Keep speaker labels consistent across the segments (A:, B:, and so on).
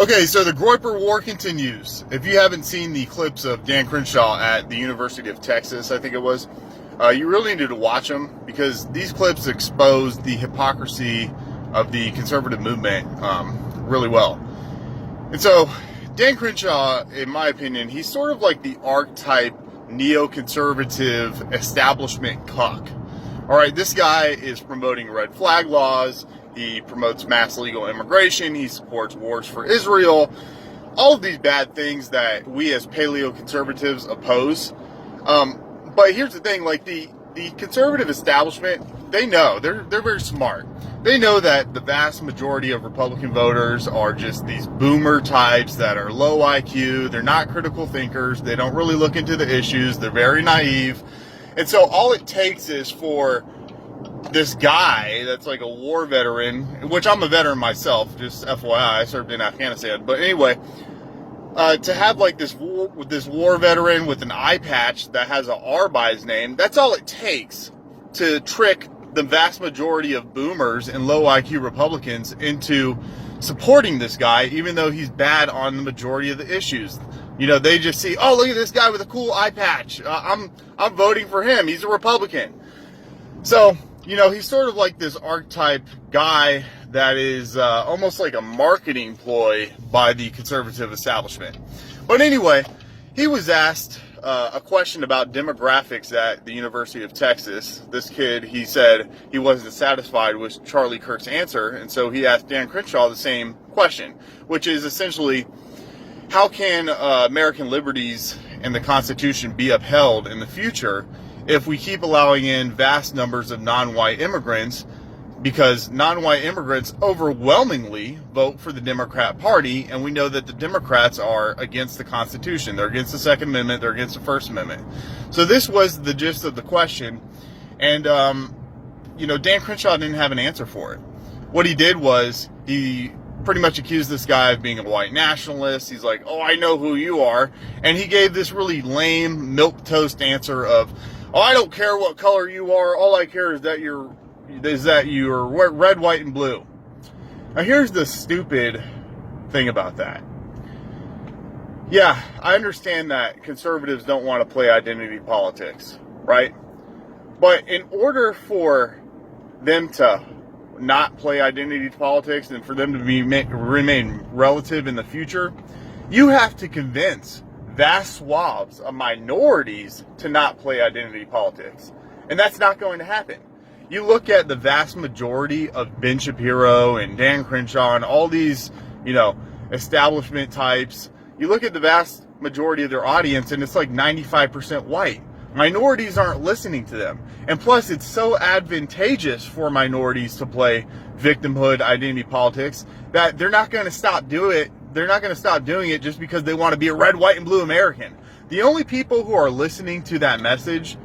A: Okay, so the Groyper War continues. If you haven't seen the clips of Dan Crenshaw at the University of Texas, I think it was, you really need to watch them because these clips expose the hypocrisy of the conservative movement really well. And so, Dan Crenshaw, in my opinion, he's sort of like the archetype neoconservative establishment cuck. All right, this guy is promoting red flag laws. He promotes mass legal immigration. He supports wars for Israel. All of these bad things that we as paleo-conservatives oppose. But here's the thing, like the conservative establishment, they know, they're very smart. They know that the vast majority of Republican voters are just these boomer types that are low IQ. They're not critical thinkers. They don't really look into the issues. They're very naive. And so all it takes is for this guy that's like a war veteran, which I'm a veteran myself, just FYI, I served in Afghanistan. But anyway, to have like this war veteran with an eye patch that has an R by his name, that's all it takes to trick the vast majority of boomers and low IQ Republicans into supporting this guy, even though he's bad on the majority of the issues. You know, they just see, oh, look at this guy with a cool eye patch. I'm voting for him. He's a Republican. So, you know, he's sort of like this archetype guy that is almost like a marketing ploy by the conservative establishment. But anyway, he was asked a question about demographics at the University of Texas. This kid, he said he wasn't satisfied with Charlie Kirk's answer, and so he asked Dan Crenshaw the same question, which is essentially, how can American liberties and the Constitution be upheld in the future if we keep allowing in vast numbers of non-white immigrants, because non-white immigrants overwhelmingly vote for the Democrat Party, and we know that the Democrats are against the Constitution. They're against the Second Amendment. They're against the First Amendment. So this was the gist of the question, and you know, Dan Crenshaw didn't have an answer for it. What he did was he pretty much accused this guy of being a white nationalist. He's like, oh, I know who you are. And he gave this really lame milquetoast answer of, oh, I don't care what color you are. All I care is that you're red, white, and blue. Now, here's the stupid thing about that. Yeah, I understand that conservatives don't want to play identity politics, right? But in order for them to not play identity politics and for them to remain relative in the future, you have to convince vast swaths of minorities to not play identity politics. And that's not going to happen. You look at the vast majority of Ben Shapiro and Dan Crenshaw and all these, you know, establishment types, you look at the vast majority of their audience and it's like 95% white. Minorities aren't listening to them. And plus, it's so advantageous for minorities to play victimhood identity politics that they're not going to stop doing it. They're not going to stop doing it just because they want to be a red, white, and blue American. The only people who are listening to that message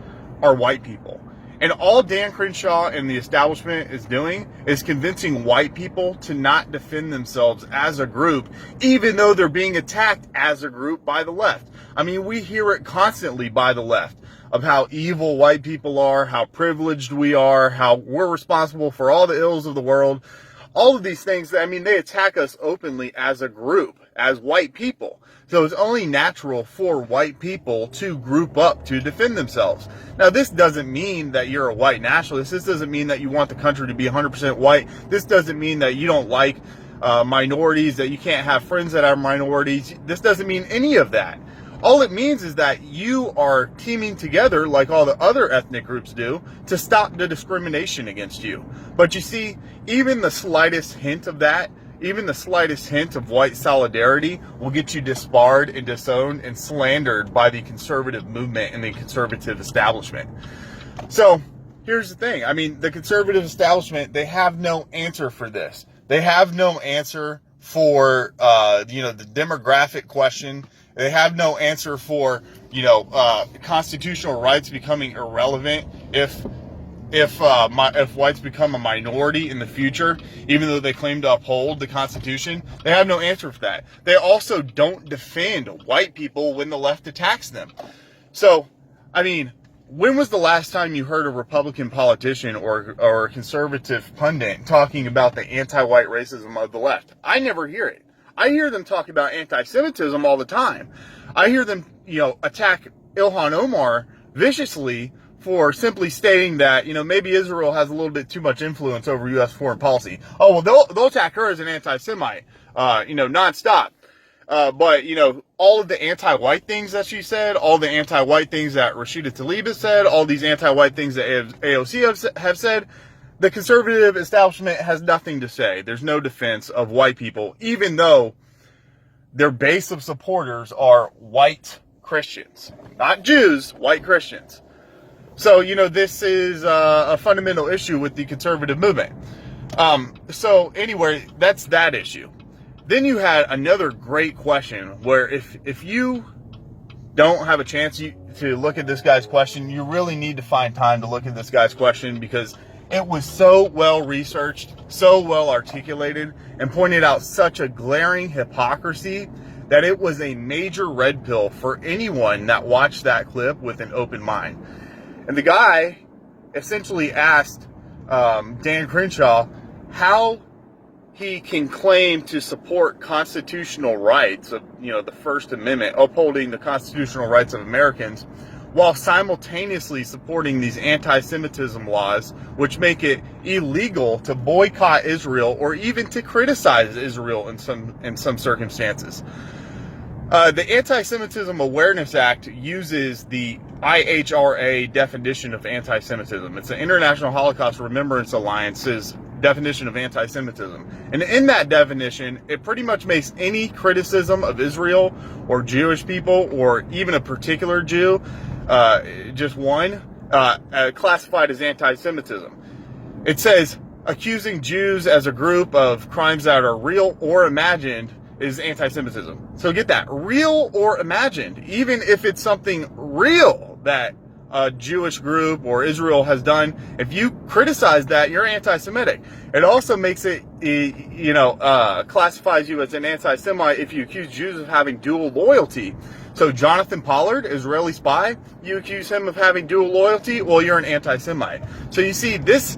A: are white people. And all Dan Crenshaw and the establishment is doing is convincing white people to not defend themselves as a group, even though they're being attacked as a group by the left. I mean, we hear it constantly by the left of how evil white people are, how privileged we are, how we're responsible for all the ills of the world. All of these things, I mean, they attack us openly as a group, as white people. So it's only natural for white people to group up to defend themselves. Now, this doesn't mean that you're a white nationalist. This doesn't mean that you want the country to be 100% white. This doesn't mean that you don't like minorities, that you can't have friends that are minorities. This doesn't mean any of that. All it means is that you are teaming together, like all the other ethnic groups do, to stop the discrimination against you. But you see, even the slightest hint of that, even the slightest hint of white solidarity will get you disbarred and disowned and slandered by the conservative movement and the conservative establishment. So here's the thing. I mean, the conservative establishment, they have no answer for this. They have no answer for, you know, the demographic question. They have no answer for, you know, constitutional rights becoming irrelevant if whites become a minority in the future, even though they claim to uphold the Constitution. They have no answer for that. They also don't defend white people when the left attacks them. So, I mean, when was the last time you heard a Republican politician or a conservative pundit talking about the anti-white racism of the left? I never hear it. I hear them talk about anti-Semitism all the time. I hear them, attack Ilhan Omar viciously for simply stating that, maybe Israel has a little bit too much influence over U.S. foreign policy. Oh, well, they'll attack her as an anti-Semite, nonstop. But, all of the anti-white things that she said, all the anti-white things that Rashida Tlaib has said, all these anti-white things that AOC have said, the conservative establishment has nothing to say. There's no defense of white people, even though their base of supporters are white Christians. Not Jews, white Christians. So, this is a fundamental issue with the conservative movement. So anyway, that's that issue. Then you had another great question where if you don't have a chance to look at this guy's question, you really need to find time to look at this guy's question, because it was so well researched, so well articulated, and pointed out such a glaring hypocrisy that it was a major red pill for anyone that watched that clip with an open mind. And the guy essentially asked Dan Crenshaw how he can claim to support constitutional rights of, the First Amendment, upholding the constitutional rights of Americans, while simultaneously supporting these anti-Semitism laws, which make it illegal to boycott Israel or even to criticize Israel in some circumstances. The Anti-Semitism Awareness Act uses the IHRA definition of anti-Semitism. It's the International Holocaust Remembrance Alliance's definition of anti-Semitism. And in that definition, it pretty much makes any criticism of Israel or Jewish people or even a particular Jew, just one, classified as anti-Semitism. It says accusing Jews as a group of crimes that are real or imagined is anti-Semitism. So get that, real or imagined, even if it's something real that a Jewish group or Israel has done, if you criticize that, you're anti-Semitic. It also makes it, classifies you as an anti-Semite if you accuse Jews of having dual loyalty. So Jonathan Pollard, Israeli spy, you accuse him of having dual loyalty, well, you're an anti-Semite. So you see, this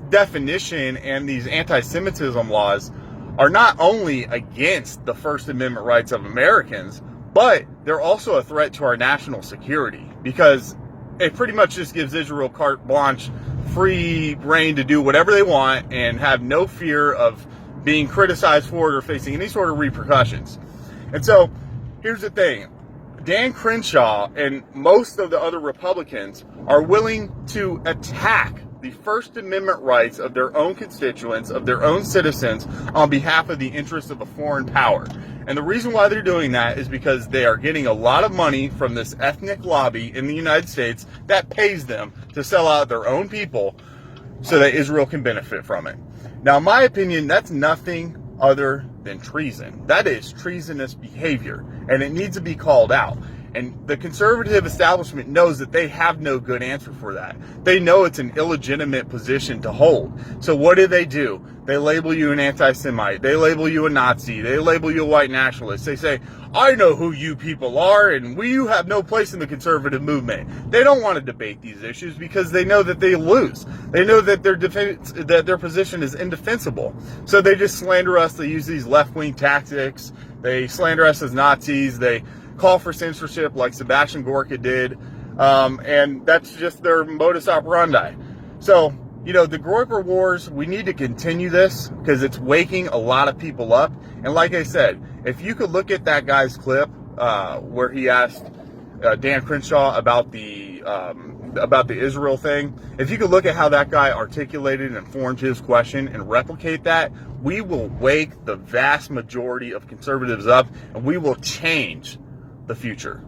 A: definition and these anti-Semitism laws are not only against the First Amendment rights of Americans, but they're also a threat to our national security, because it pretty much just gives Israel carte blanche, free reign to do whatever they want and have no fear of being criticized for it or facing any sort of repercussions. And so here's the thing. Dan Crenshaw and most of the other Republicans are willing to attack the First Amendment rights of their own constituents, of their own citizens, on behalf of the interests of a foreign power. And the reason why they're doing that is because they are getting a lot of money from this ethnic lobby in the United States that pays them to sell out their own people so that Israel can benefit from it. Now, in my opinion, that's nothing other than treason. That is treasonous behavior, and it needs to be called out. And the conservative establishment knows that they have no good answer for that. They know it's an illegitimate position to hold. So what do? They label you an anti-Semite. They label you a Nazi. They label you a white nationalist. They say, I know who you people are, and you have no place in the conservative movement. They don't want to debate these issues because they know that they lose. They know that their position is indefensible. So they just slander us. They use these left-wing tactics. They slander us as Nazis. They call for censorship like Sebastian Gorka did, and that's just their modus operandi. So, the Groyper Wars, we need to continue this because it's waking a lot of people up. And like I said, if you could look at that guy's clip where he asked Dan Crenshaw about the Israel thing, if you could look at how that guy articulated and formed his question and replicate that, we will wake the vast majority of conservatives up, and we will change the future.